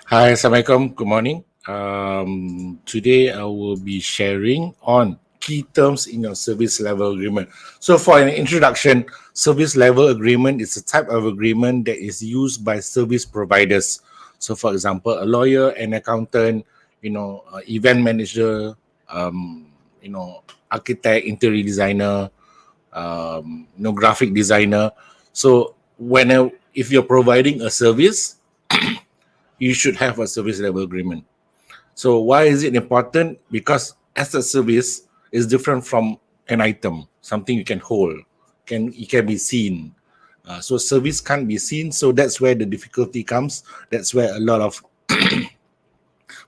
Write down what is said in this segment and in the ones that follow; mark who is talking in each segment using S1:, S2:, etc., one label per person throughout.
S1: Hi, Assalamualaikum. Good morning. Today I will be sharing on key terms in your service level agreement. So, for an introduction, service level agreement is a type of agreement that is used by service providers. So, for example, a lawyer, an accountant, event manager, architect, interior designer, graphic designer. So, if you're providing a service, you should have a service level agreement. So why is it important? Because as a service is different from an item, something you can hold, it can be seen. So service can't be seen, so that's where the difficulty comes. That's where a lot of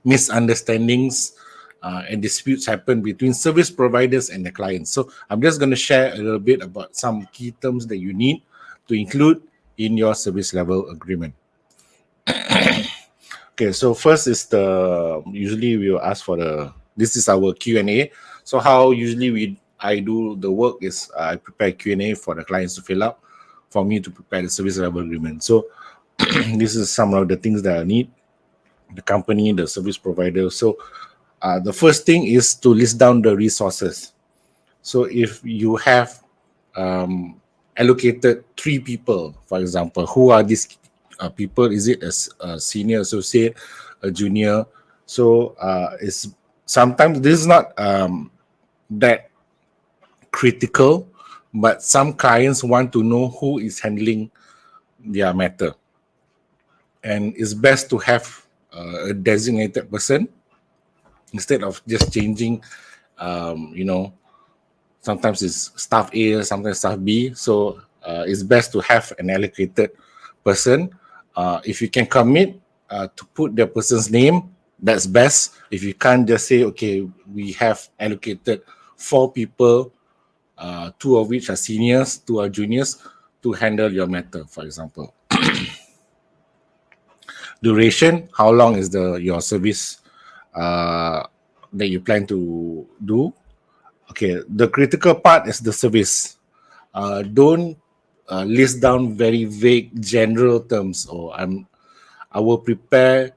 S1: misunderstandings and disputes happen between service providers and the clients. So I'm just going to share a little bit about some key terms that you need to include in your service level agreement. Okay, so first is usually we will ask for this is our Q&A. So how usually I do the work is I prepare Q&A for the clients to fill up for me to prepare the service level agreement. So this is some of the things that I need, the company, the service provider. So the first thing is to list down the resources. So if you have allocated 3 people, for example, who are these people? Is it a senior associate, a junior? So it's sometimes this is not that critical, but some clients want to know who is handling their matter, and it's best to have a designated person instead of just changing. Sometimes it's staff A, sometimes staff B. So it's best to have an allocated person. If you can commit to put the person's name, that's best. If you can't, just say, okay, we have allocated 4 people, 2 of which are seniors, 2 are juniors, to handle your matter, for example. Duration, how long is your service that you plan to do? Okay, the critical part is the service. Don't list down very vague general terms, or I will prepare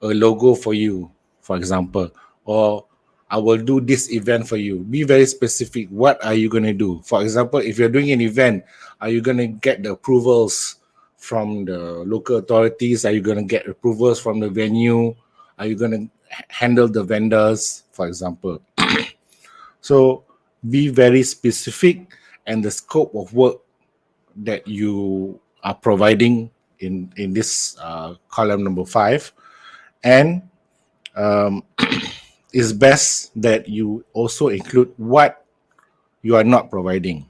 S1: a logo for you, for example, or I will do this event for you. Be very specific. What are you going to do? For example, if you're doing an event, are you going to get the approvals from the local authorities? Are you going to get approvals from the venue? Are you going to handle the vendors, for example? So be very specific, and the scope of work that you are providing in this column number 5, and it's best that you also include what you are not providing.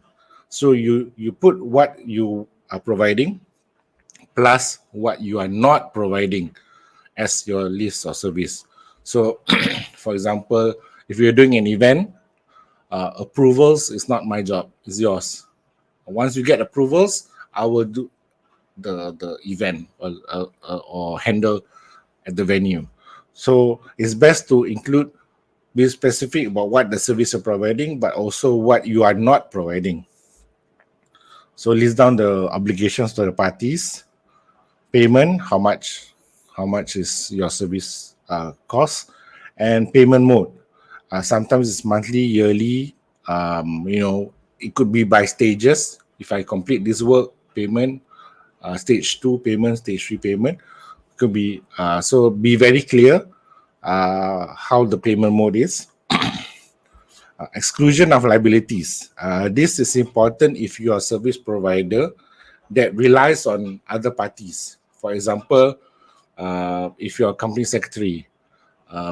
S1: So you put what you are providing plus what you are not providing as your list of service. So for example, if you're doing an event, approvals is not my job, it's yours. Once you get approvals, I will do the event, or handle at the venue. So it's best to be specific about what the service you're providing, but also what you are not providing. So list down the obligations to the parties, payment, how much is your service cost, and payment mode. Sometimes it's monthly, yearly. It could be by stages. If I complete this work, payment, stage 2 payment, stage 3 payment. Could be so be very clear how the payment mode is. Exclusion of liabilities. This is important if you are a service provider that relies on other parties. For example, if you're a company secretary,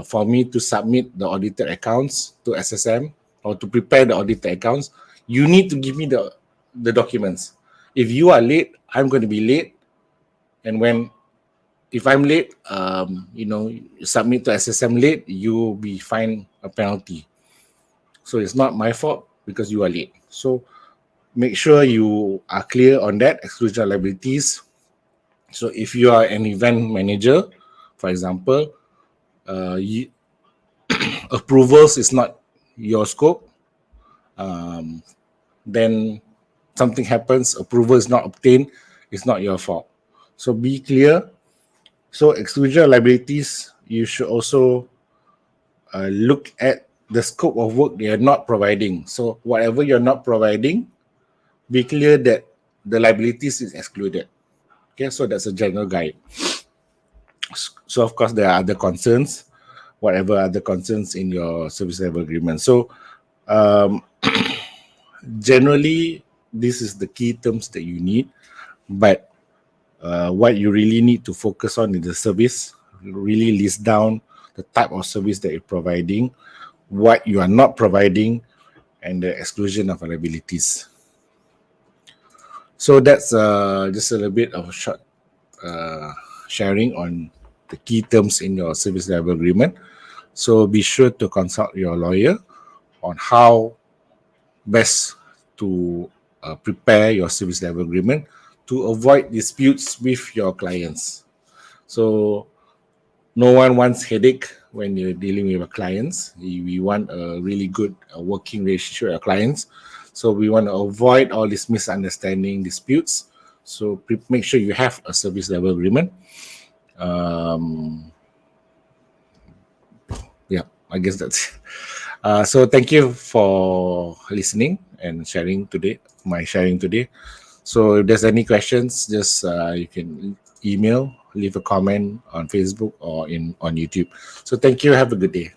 S1: for me to submit the audited accounts to SSM or to prepare the audited accounts, you need to give me the documents. If you are late, I'm going to be late. And if I'm late, submit to SSM late, you will be fined a penalty. So it's not my fault because you are late. So make sure you are clear on that, exclusion liabilities. So if you are an event manager, for example, approvals is not your scope, then something happens, approval is not obtained, it's not your fault. So be clear. So exclusion of liabilities, you should also look at the scope of work they are not providing. So whatever you're not providing, be clear that the liabilities is excluded. Okay, so that's a general guide. So of course there are other concerns, whatever other concerns in your service level agreement. So um, generally, this is the key terms that you need, but what you really need to focus on is the service. Really list down the type of service that you're providing, what you are not providing, and the exclusion of liabilities. So that's just a little bit of a short sharing on the key terms in your service level agreement. So be sure to consult your lawyer on how best to prepare your service level agreement to avoid disputes with your clients. So no one wants headache when you're dealing with your clients. We want a really good working relationship with our clients. So we want to avoid all these misunderstanding disputes. So make sure you have a service level agreement. Yeah, I guess that's it. So thank you for listening and sharing today, my sharing today. So if there's any questions, just you can email, leave a comment on Facebook or on YouTube. So thank you. Have a good day.